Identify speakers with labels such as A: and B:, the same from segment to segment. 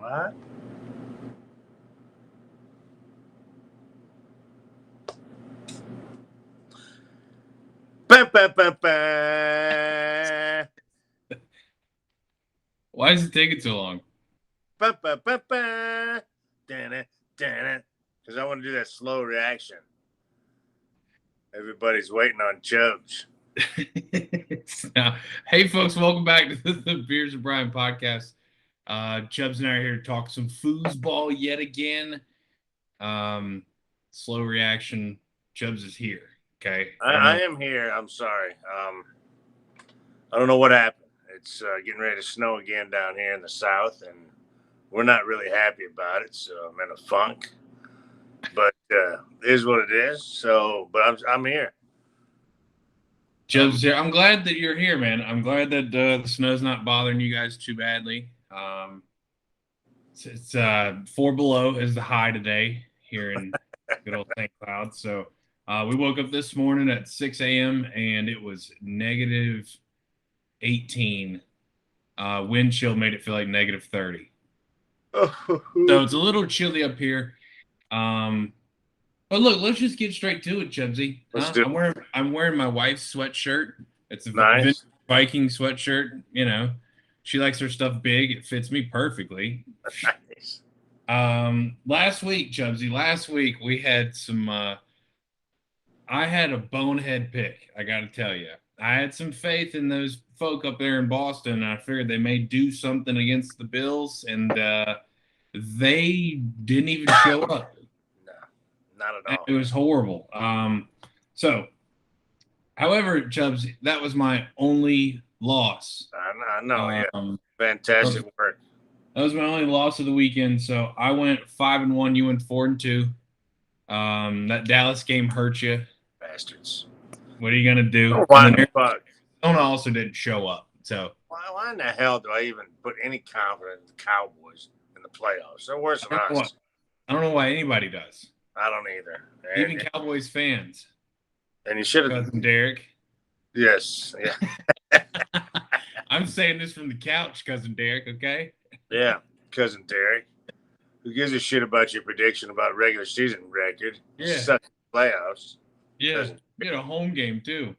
A: What? Bah, bah, bah, bah.
B: Why is it taking so long?
A: Bah, bah, bah, bah. Because I want to do that slow reaction. Everybody's waiting on Chubbs.
B: Now, hey, folks, welcome back to the Divisional Bryan podcast. Chubbs and I are here to talk some foosball yet again. Slow reaction. Chubbs is here. Okay.
A: I am here. I'm sorry. I don't know what happened. It's getting ready to snow again down here in the south, and we're not really happy about it. So I'm in a funk. But it is what it is. So, but I'm here.
B: Chubbs is here. I'm glad that you're here, man. I'm glad that the snow's not bothering you guys too badly. It's 4 below is the high today here in good old St. Cloud. So we woke up this morning at 6 a.m. and it was negative 18. Wind chill made it feel like negative 30. So it's a little chilly up here. But look, let's just get straight to it, Chubbsy. I'm wearing my wife's sweatshirt. It's a
A: nice
B: Viking sweatshirt. You know, she likes her stuff big. It fits me perfectly.
A: Nice.
B: Last week, Chubbsy, we had some. I had a bonehead pick. I got to tell you, I had some faith in those folk up there in Boston. I figured they may do something against the Bills, and they didn't even show up.
A: Not at all.
B: It was horrible. However, Chubbs, that was my only loss.
A: I know. Yeah. Fantastic work.
B: That was my only loss of the weekend. So I went 5-1. You went 4-2. That Dallas game hurt you.
A: Bastards.
B: What are you gonna do?
A: Oh, why the fuck?
B: Arizona also didn't show up. So
A: why in the hell do I even put any confidence in the Cowboys in the playoffs? They're worse than us.
B: I don't know why anybody does.
A: I don't either.
B: Even Cowboys fans.
A: And you should have.
B: Cousin Derek.
A: Yes. Yeah.
B: I'm saying this from the couch, Cousin Derek, okay?
A: Yeah, Cousin Derek. Who gives a shit about your prediction about regular season record?
B: Yeah.
A: Suck playoffs.
B: Yeah. We had a home game, too.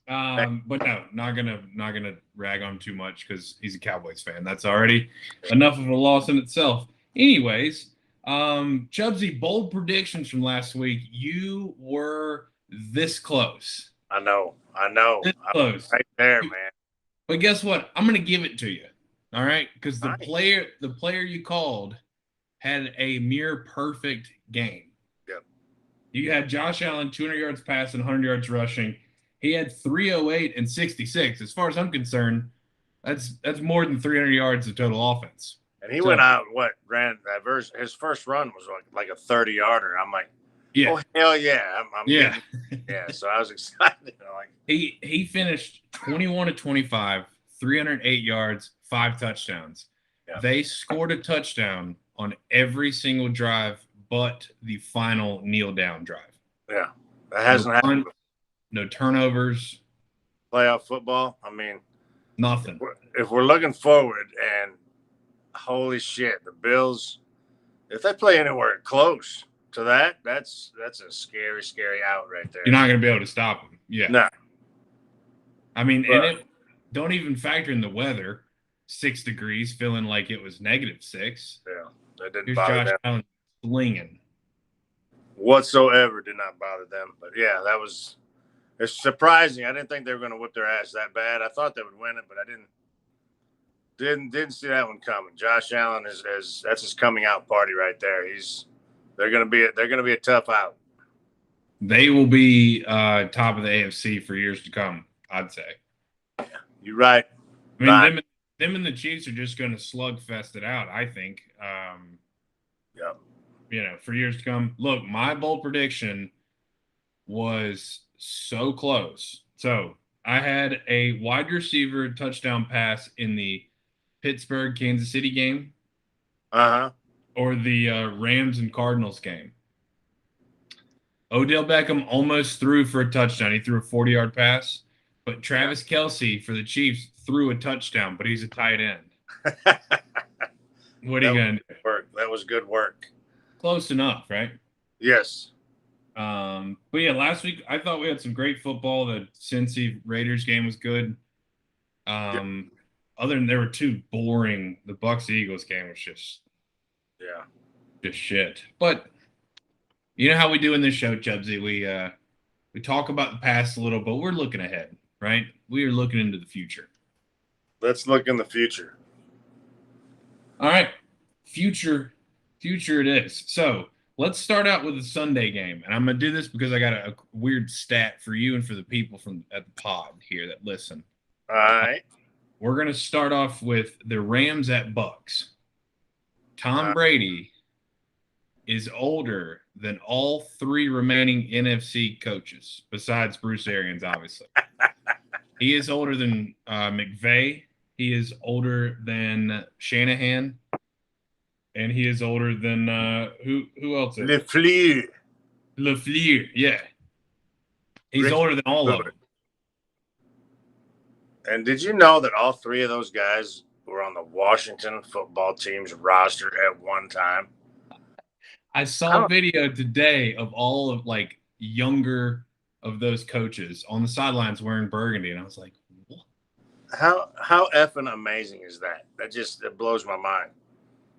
B: But no, not gonna rag on too much because he's a Cowboys fan. That's already enough of a loss in itself. Anyways, Chubbsy, bold predictions from last week. You were this close.
A: I know.
B: This close.
A: Right there, man.
B: But guess what? I'm gonna give it to you. All right, because the player you called had a near perfect game.
A: Yep.
B: You had Josh Allen 200 yards passing, 100 yards rushing. He had 308 and 66. As far as I'm concerned, that's more than 300 yards of total offense.
A: And he went out, ran that verse. His first run was like a 30-yarder. I'm like,
B: yeah.
A: Oh, hell yeah. I'm
B: yeah.
A: Yeah, so I was excited.
B: He finished 21-25, 308 yards, 5 touchdowns. Yeah. They scored a touchdown on every single drive but the final kneel-down drive.
A: Yeah, that hasn't happened before.
B: No turnovers.
A: Playoff football, I mean.
B: Nothing.
A: If we're looking forward and holy shit, the Bills, if they play anywhere close to that, that's a scary, scary out right there.
B: You're not going to be able to stop them. Yeah.
A: No.
B: I mean, don't even factor in the weather. 6 degrees, feeling like it was -6.
A: Yeah, that didn't
B: Here's
A: bother
B: Josh
A: them.
B: Allen slinging.
A: Whatsoever did not bother them. But yeah, it's surprising. I didn't think they were going to whip their ass that bad. I thought they would win it, but I didn't see that one coming. Josh Allen that's his coming out party right there. They're going to be a tough out.
B: They will be top of the AFC for years to come, I'd say.
A: Yeah, you're right.
B: I mean, them and the Chiefs are just going to slugfest it out, I think.
A: Yeah.
B: You know, for years to come. Look, my bold prediction was so close. So I had a wide receiver touchdown pass in the Pittsburgh Kansas City game. Or the Rams and Cardinals game. Odell Beckham almost threw for a touchdown. He threw a 40-yard pass. But Travis Kelce for the Chiefs threw a touchdown, but he's a tight end. What are you going to do?
A: Work. That was good work.
B: Close enough, right?
A: Yes.
B: But yeah, last week I thought we had some great football. The Cincy Raiders game was good. Other than there were two boring. The Bucks Eagles game was just shit. But you know how we do in this show, Chubbsy. We talk about the past a little, but we're looking ahead, right? We are looking into the future.
A: Let's look in the future.
B: All right, future it is. So let's start out with the Sunday game, and I'm gonna do this because I got a weird stat for you and for the people at the pod here that listen.
A: All right.
B: We're gonna start off with the Rams at Bucks. Tom Brady is older than all three remaining NFC coaches, besides Bruce Arians, obviously. He is older than McVay. He is older than Shanahan. And he is older than who else?
A: LeFleur,
B: yeah. He's older than all of them.
A: And did you know that all three of those guys were on the Washington football team's roster at one time?
B: I saw a video today of all of younger of those coaches on the sidelines wearing burgundy, and I was like, what?
A: How effing amazing is that? It blows my mind.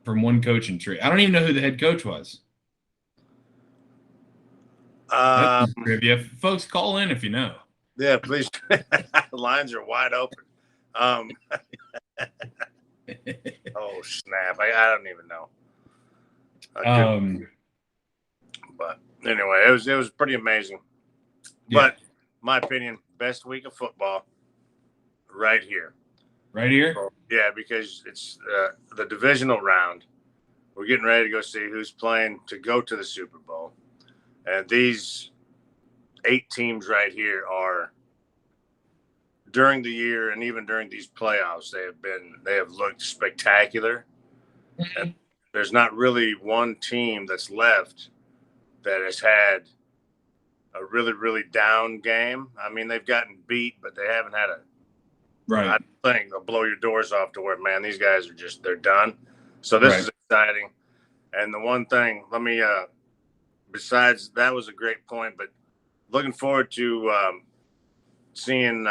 B: From one coaching tree. I don't even know who the head coach was. Trivia. Folks, call in if you know.
A: Yeah, please. The lines are wide open. Oh, snap. I don't even know. But anyway, it was pretty amazing. Yeah. But my opinion, best week of football right here.
B: Right here?
A: So, yeah, because it's the divisional round. We're getting ready to go see who's playing to go to the Super Bowl. And these 8 teams right here are, during the year and even during these playoffs, they have looked spectacular. Mm-hmm. And there's not really one team that's left that has had a really, really down game. I mean, they've gotten beat, but they haven't had I think they'll blow your doors off to where, man, these guys are they're done. So this is exciting. And the one thing, besides that was a great point, but looking forward to seeing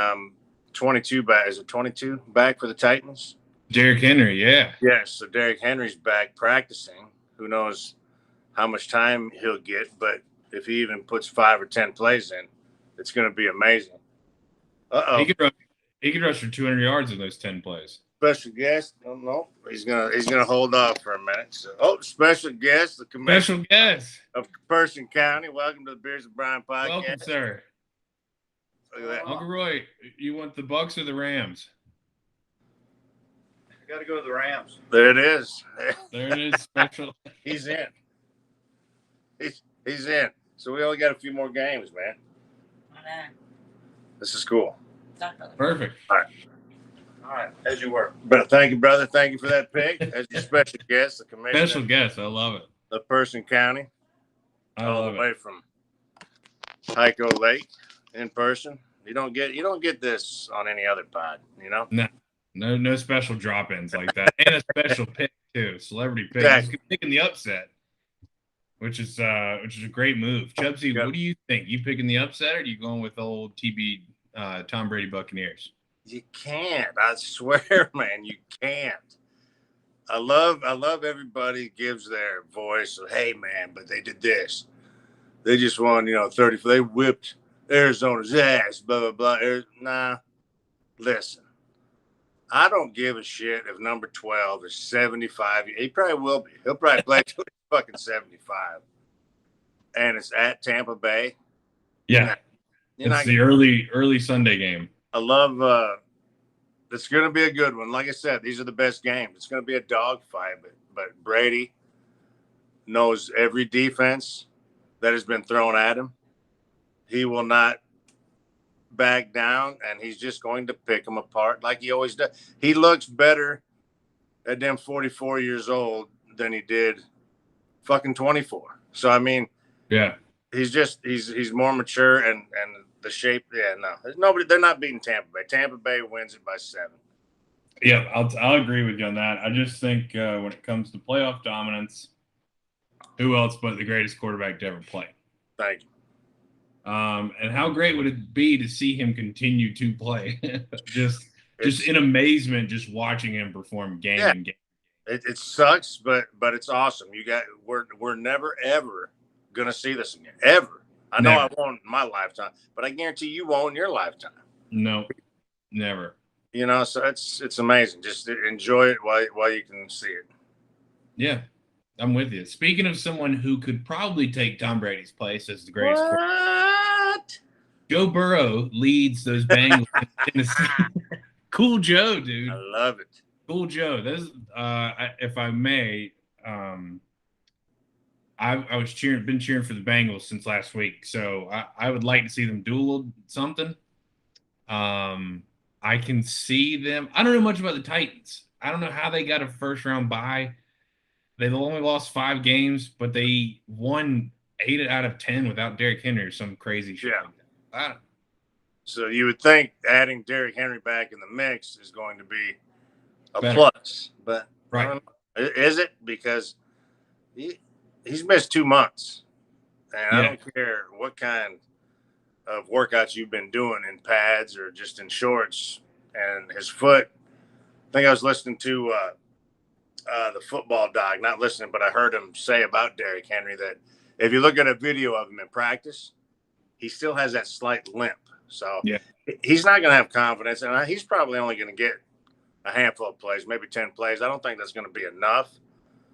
A: 22 back. Is it 22 back for the Titans?
B: Derrick Henry, yeah.
A: Yes, so Derrick Henry's back practicing. Who knows how much time he'll get, but if he even puts 5 or 10 plays in, it's going to be amazing.
B: He could rush for 200 yards in those 10 plays.
A: Special guest? No, he's gonna hold off for a minute. So, special guest, the commissioner of Person County. Welcome to the Beers and Bryan podcast.
B: Welcome, sir.
A: Look at that.
B: Uncle Roy, you want the Bucks or the Rams?
C: I got to go to the Rams.
A: There it is.
B: There it is. Special.
A: He's in. He's in. So we only got a few more games, man. This is cool.
B: Perfect.
A: All right. As you were. But thank you, brother. Thank you for that pick. As your special guest, the commissioner.
B: Special guest. I love it.
A: Of Person County.
B: All the
A: way from Hyco Lake in person. You don't get this on any other pod, you know?
B: No special drop-ins like that. And a special pick too. Celebrity pick.
A: Exactly.
B: He's picking the upset. Which is a great move. Chubbsy, what do you think? You picking the upset, or are you going with old TB Tom Brady Buccaneers?
A: You can't. I swear, man, you can't. I love everybody gives their voice. So, hey, man, but they did this. They just won, 30. They whipped Arizona's ass. Blah blah blah. Nah, listen. I don't give a shit if number 12 is 75. He probably will be. He'll probably play till he's fucking 75. And it's at Tampa Bay.
B: Yeah. It's the early Sunday game.
A: I love it's going to be a good one. Like I said, these are the best games. It's going to be a dogfight, but Brady knows every defense that has been thrown at him. He will not back down, and he's just going to pick them apart like he always does. He looks better at them 44 years old than he did fucking 24. So, I mean,
B: yeah,
A: he's more mature and the shape. Yeah, no, there's nobody. They're not beating Tampa Bay. Tampa Bay wins it by 7.
B: Yeah, I'll agree with you on that. I just think when it comes to playoff dominance, who else but the greatest quarterback to ever play?
A: Thank you.
B: And how great would it be to see him continue to play? just
A: It's
B: in amazement, just watching him perform game
A: yeah.
B: and game.
A: It sucks, but it's awesome. We're never ever gonna see this again. Ever. I know
B: Never.
A: I won't in my lifetime, but I guarantee you won't in your lifetime.
B: No, never.
A: You know, so it's amazing. Just enjoy it while you can see it.
B: Yeah, I'm with you. Speaking of someone who could probably take Tom Brady's place as the greatest quarterback,
A: What?
B: Joe Burrow leads those Bengals in Tennessee. Cool Joe, dude.
A: I love it.
B: Cool Joe. That's if I may, I was been cheering for the Bengals since last week, so I would like to see them do a little something. I can see them. I don't know much about the Titans. I don't know how they got a first round bye. They've only lost 5 games, but they won 8 out of 10 without Derrick Henry or some crazy shit.
A: Yeah.
B: Like
A: So you would think adding Derrick Henry back in the mix is going to be a
B: Better.
A: plus, but
B: Right.
A: Is it? Because he's missed 2 months, and I don't care what kind of workouts you've been doing in pads or just in shorts. And his foot, I think I was listening to the football doc, not listening, but I heard him say about Derrick Henry that if you look at a video of him in practice, he still has that slight limp. So he's not going to have confidence, and he's probably only going to get a handful of plays, maybe 10 plays. I don't think that's going to be enough.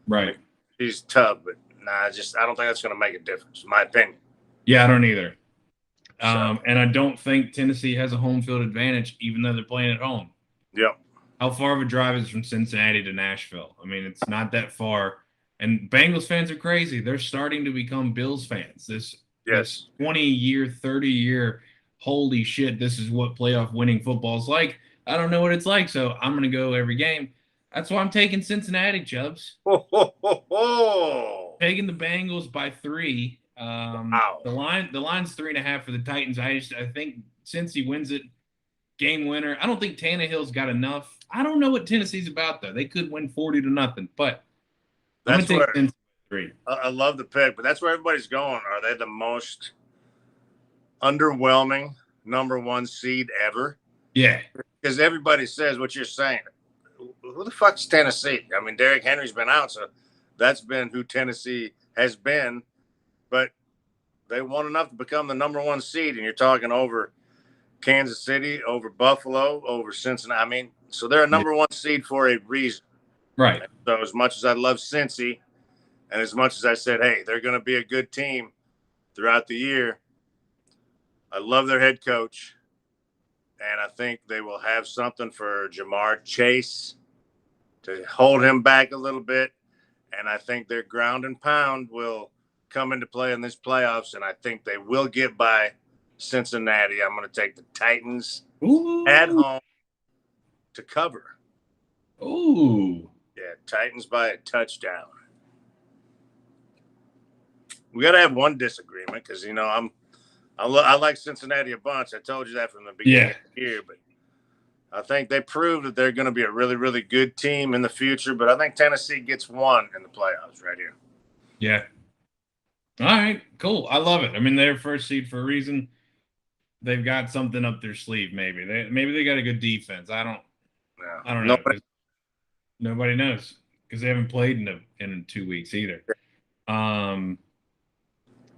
B: Right.
A: He's tough, but I don't think that's going to make a difference, in my opinion.
B: Yeah, I don't either. And I don't think Tennessee has a home field advantage, even though they're playing at home.
A: Yep.
B: How far of a drive is it from Cincinnati to Nashville? I mean, it's not that far. And Bengals fans are crazy. They're starting to become Bills fans. This 20-year, 30-year, holy shit, this is what playoff winning football is like. I don't know what it's like, so I'm going to go every game. That's why I'm taking Cincinnati, Chubbs. Taking the Bengals by 3.
A: Wow.
B: The line's 3.5 for the Titans. I think Cincy wins it, game winner. I don't think Tannehill's got enough. I don't know what Tennessee's about though. They could win 40-0, but I'm gonna take Cincy 3.
A: I love the pick, but that's where everybody's going. Are they the most underwhelming number 1 seed ever?
B: Yeah,
A: because everybody says what you're saying. Who the fuck's Tennessee? I mean, Derrick Henry's been out, so that's been who Tennessee has been. But they won enough to become the number 1 seed, and you're talking over Kansas City, over Buffalo, over Cincinnati. I mean, so they're a number 1 seed for a reason.
B: Right.
A: And so as much as I love Cincy, and as much as I said, hey, they're going to be a good team throughout the year, I love their head coach. And I think they will have something for Jamar Chase to hold him back a little bit. And I think their ground and pound will come into play in this playoffs. And I think they will get by Cincinnati. I'm going to take the Titans at home to cover.
B: Ooh.
A: Yeah, Titans by a touchdown. We got to have one disagreement because, you know, I like Cincinnati a bunch. I told you that from the beginning of the year, but I think they proved that they're going to be a really, really good team in the future. But I think Tennessee gets 1 in the playoffs right here.
B: Yeah. All right, cool. I love it. I mean, they're first seed for a reason. They've got something up their sleeve. Maybe they got a good defense. I don't know. Nobody knows because they haven't played in 2 weeks either.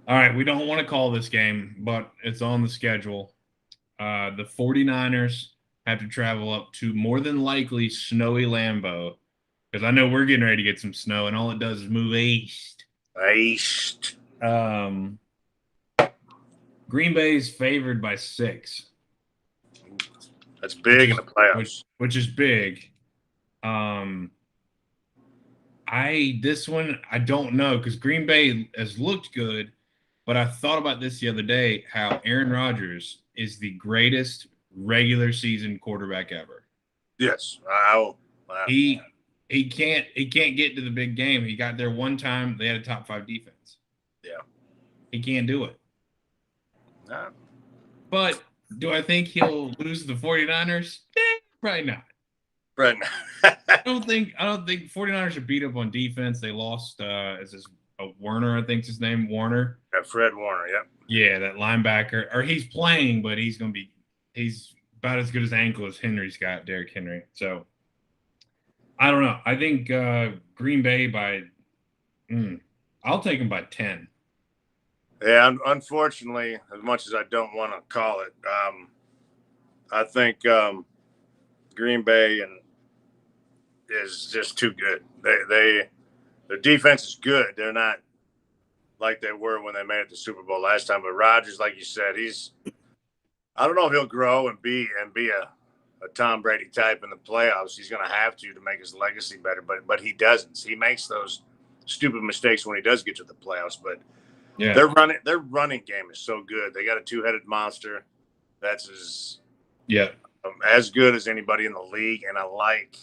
B: All right, we don't want to call this game, but it's on the schedule. The 49ers have to travel up to more than likely snowy Lambeau because I know we're getting ready to get some snow, and all it does is move east.
A: East.
B: Green Bay's favored by 6.
A: That's big in the playoffs.
B: Which is big. This one I don't know because Green Bay has looked good. But I thought about this the other day, how Aaron Rodgers is the greatest regular season quarterback ever.
A: Yes.
B: He can't get to the big game. He got there one time. They had a top 5 defense.
A: Yeah.
B: He can't do it.
A: No.
B: But do I think he'll lose the 49ers? Probably not.
A: Right.
B: I don't think 49ers should beat up on defense. They lost is this Warner, I think's his name, Warner.
A: Yeah, Fred Warner, yep.
B: Yeah, that linebacker. Or he's playing, but he's about as good as ankle as Henry's got, Derrick Henry. So I don't know. I think Green Bay I'll take him by 10.
A: Yeah, unfortunately, as much as I don't want to call it, I think Green Bay is just too good. Their defense is good. They're not like they were when they made it to Super Bowl last time. But Rodgers, like you said, I don't know if he'll grow and be a Tom Brady type in the playoffs. He's going to have to make his legacy better, but he doesn't. He makes those stupid mistakes when he does get to the playoffs. But yeah, their running game is so good. They got a two-headed monster that's as good as anybody in the league. And I like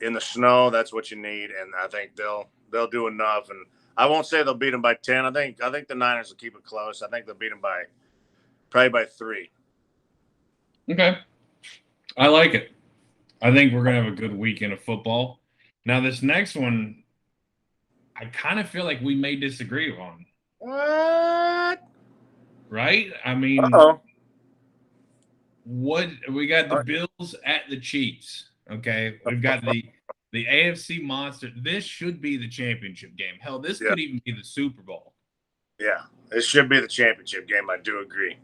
A: in the snow, that's what you need. And I think they'll do enough. And I won't say they'll beat them by 10. I think the Niners will keep it close. I think they'll beat them probably by 3.
B: Okay. I like it. I think we're going to have a good weekend of football. Now, this next one, I kind of feel like we may disagree on.
A: What?
B: Right? I mean, what we got the Bills at the Chiefs. Okay. We've got the AFC monster. This should be the championship game. Hell, this could even be the Super Bowl.
A: Yeah, this should be the championship game. I do agree.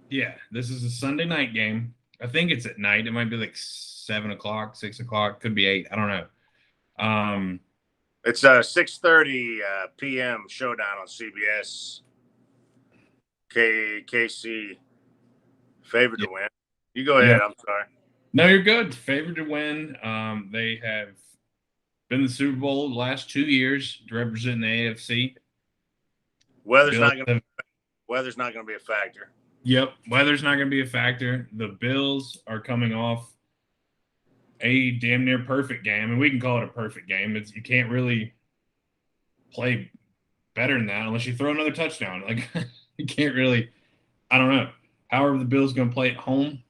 B: Yeah, this is a Sunday night game. I think it's at night. It might be like 7 o'clock, 6 o'clock. Could be 8. I don't know.
A: It's a 6:30 p.m. showdown on CBS. KC favored to win. You go ahead. I'm sorry.
B: No, you're good. Favored to win. They have been in the Super Bowl the last 2 years representing the AFC.
A: Weather's not going to be a factor.
B: Yep, weather's not going to be a factor. The Bills are coming off a damn near perfect game. I mean, we can call it a perfect game. You can't really play better than that unless you throw another touchdown. Like, you can't really – I don't know. However, the Bills going to play at home.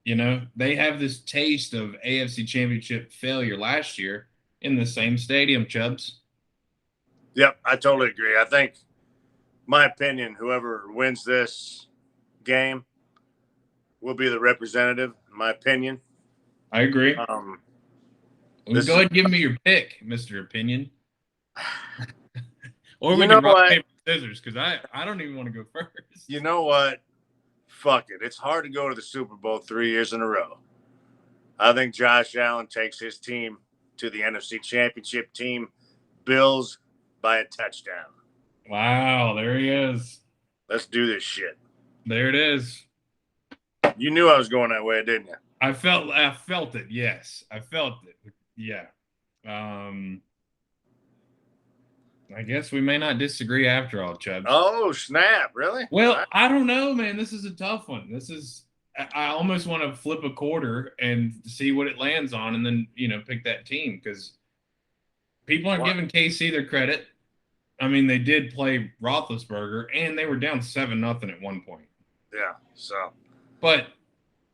B: You know, they have this taste of AFC Championship failure last year in the same stadium, Chubbs.
A: Yep, I totally agree. I think, my opinion, whoever wins this game will be the representative, in my opinion.
B: I agree. Go ahead and give me your pick, Mr. Opinion. Or we can rock, paper, scissors, because I don't even want to go first.
A: You know what? Fuck it. It's hard to go to the Super Bowl 3 years in a row. I think Josh Allen takes his team to the NFC Championship team. Bills by a touchdown.
B: Wow, there he is.
A: Let's do this shit.
B: There it is.
A: You knew I was going that way, didn't you?
B: I felt it. Yes, I felt it. Yeah. I guess we may not disagree after all, Chubbs.
A: Oh, snap. Really?
B: Well, I don't know, man. This is a tough one. I almost want to flip a quarter and see what it lands on and then, pick that team because people aren't giving KC their credit. I mean, they did play Roethlisberger and they were down 7-0 at one point.
A: Yeah, so.
B: But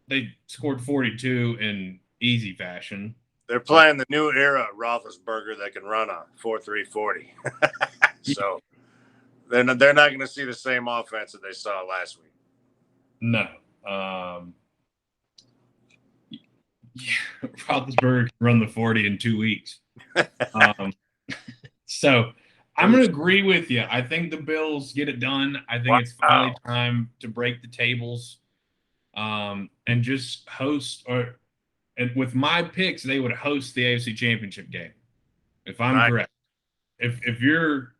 B: they scored 42 in easy fashion.
A: They're playing the new era Roethlisberger that can run a 4.3 40. So they're not going to see the same offense that they saw last week.
B: No. Roethlisberger can run the 40 in 2 weeks. So I'm going to agree with you. I think the Bills get it done. I think it's finally time to break the tables and just host and with my picks, they would host the AFC Championship game. If I'm correct. If you're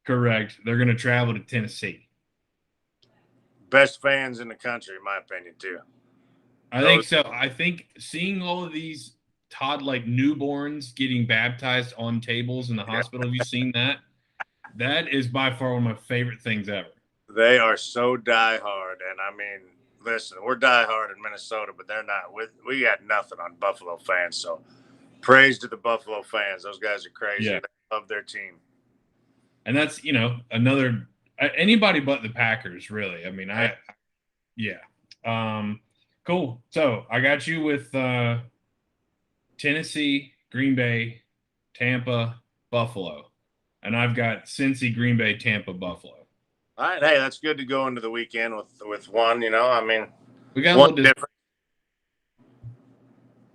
B: correct, they're going to travel to Tennessee.
A: Best fans in the country, in my opinion, too.
B: I think so. I think seeing all of these like newborns getting baptized on tables in the hospital, have you seen that? That is by far one of my favorite things ever.
A: They are so diehard, and I mean, listen, we're diehard in Minnesota, but they're not. We got nothing on Buffalo fans, so praise to the Buffalo fans. Those guys are crazy. Yeah. They love their team.
B: And that's, another – anybody but the Packers, really. I mean, yeah. Cool. So I got you with Tennessee, Green Bay, Tampa, Buffalo. And I've got Cincy, Green Bay, Tampa, Buffalo.
A: All right, hey, that's good to go into the weekend with one. I mean,
B: We got a
A: one
B: little
A: different.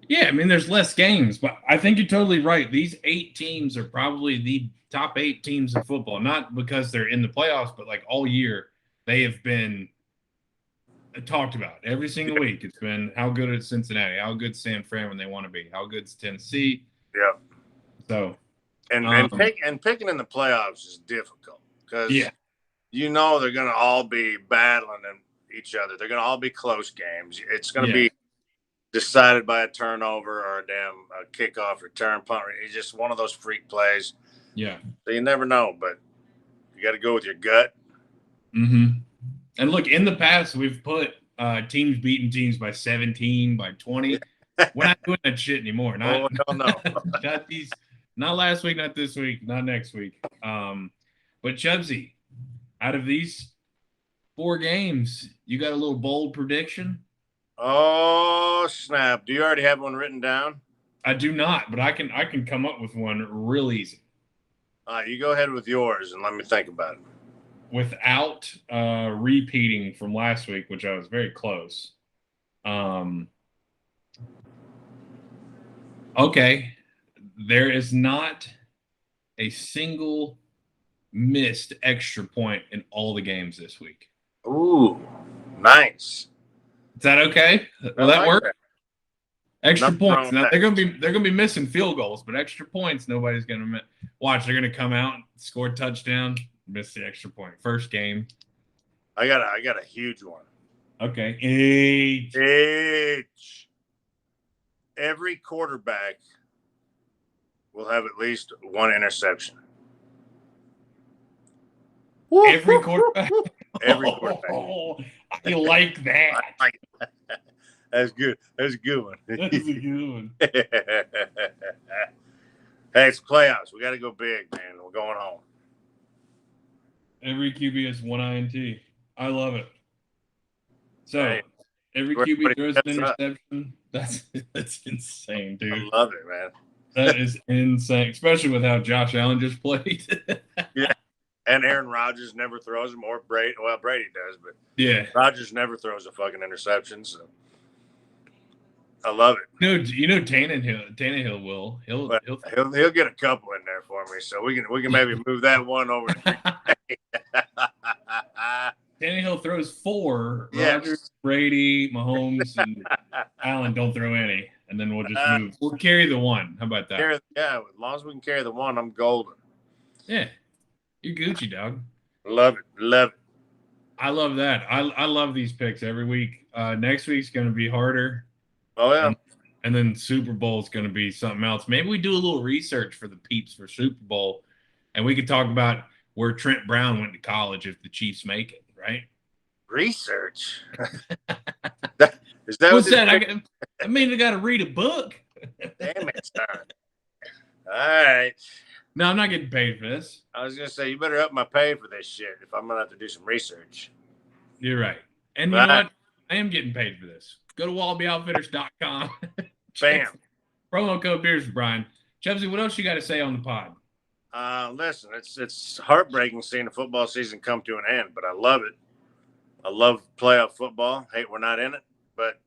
B: Yeah, I mean, there's less games, but I think you're totally right. These 8 teams are probably the top 8 teams in football, not because they're in the playoffs, but like all year they have been talked about every single week. It's been how good is Cincinnati, how good is San Fran when they want to be, how good is Tennessee.
A: Yeah.
B: So,
A: and picking in the playoffs is difficult because they're going to all be battling each other. They're going to all be close games. It's going to be decided by a turnover or a damn kickoff return punt. It's just one of those freak plays.
B: Yeah.
A: So you never know, but you got to go with your gut.
B: Mm-hmm. And look, in the past, we've put teams beating teams by 17, by 20. We're not doing that shit anymore.
A: No.
B: Not last week, not this week, not next week. But Chubbsy, out of these 4 games, you got a little bold prediction?
A: Oh, snap. Do you already have one written down?
B: I do not, but I can come up with one real easy.
A: You go ahead with yours and let me think about it.
B: Without repeating from last week, which I was very close. Okay. There is not a single missed extra point in all the games this week.
A: Ooh, nice.
B: Is that okay? Will that work? Extra points. Now they're gonna be missing field goals, but extra points nobody's gonna miss. Watch, they're gonna come out, score a touchdown, miss the extra point. First game.
A: I got a huge one.
B: Okay.
A: Every quarterback will have at least one interception.
B: Every quarterback.
A: Every quarterback.
B: Oh, I like that.
A: That's good. That's a good one.
B: That's a good one.
A: Hey, it's playoffs. We got to go big, man. We're going home.
B: Every QB has one INT. I love it. So every QB throws an interception. That's insane, dude.
A: I love it, man.
B: That is insane, especially with how Josh Allen just played.
A: Yeah. And Aaron Rodgers never throws them, or Brady. Well, Brady does, but Rodgers never throws a fucking interception. So I love it.
B: Tannehill will.
A: He'll get a couple in there for me, so we can maybe move that one over.
B: Tannehill throws 4. Rodgers, Brady, Mahomes, and Allen don't throw any, and then we'll just move. We'll carry the 1. How about that?
A: As long as we can carry the 1, I'm golden.
B: Yeah. You're Gucci, dog.
A: Love it.
B: I love that. I love these picks every week. Next week's going to be harder.
A: Oh, yeah.
B: And then Super Bowl is going to be something else. Maybe we do a little research for the peeps for Super Bowl, and we could talk about where Trent Brown went to college if the Chiefs make it, right?
A: Research?
B: Is that what's that? I mean, I got to read a book.
A: Damn it, son. All right.
B: No, I'm not getting paid for this.
A: I was going to say, you better up my pay for this shit if I'm going to have to do some research.
B: You're right. And you know what? I am getting paid for this. Go to wallabiooutfitters.com.
A: Bam.
B: Promo code Beers for Brian. Chubbsy, what else you got to say on the pod?
A: Listen, it's heartbreaking seeing the football season come to an end, but I love it. I love playoff football. Hey, we're not in it. But,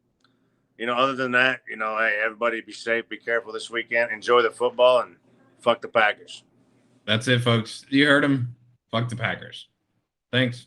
A: other than that, hey, everybody be safe, be careful this weekend. Enjoy the football, and fuck the Packers.
B: That's it, folks. You heard him. Fuck the Packers. Thanks.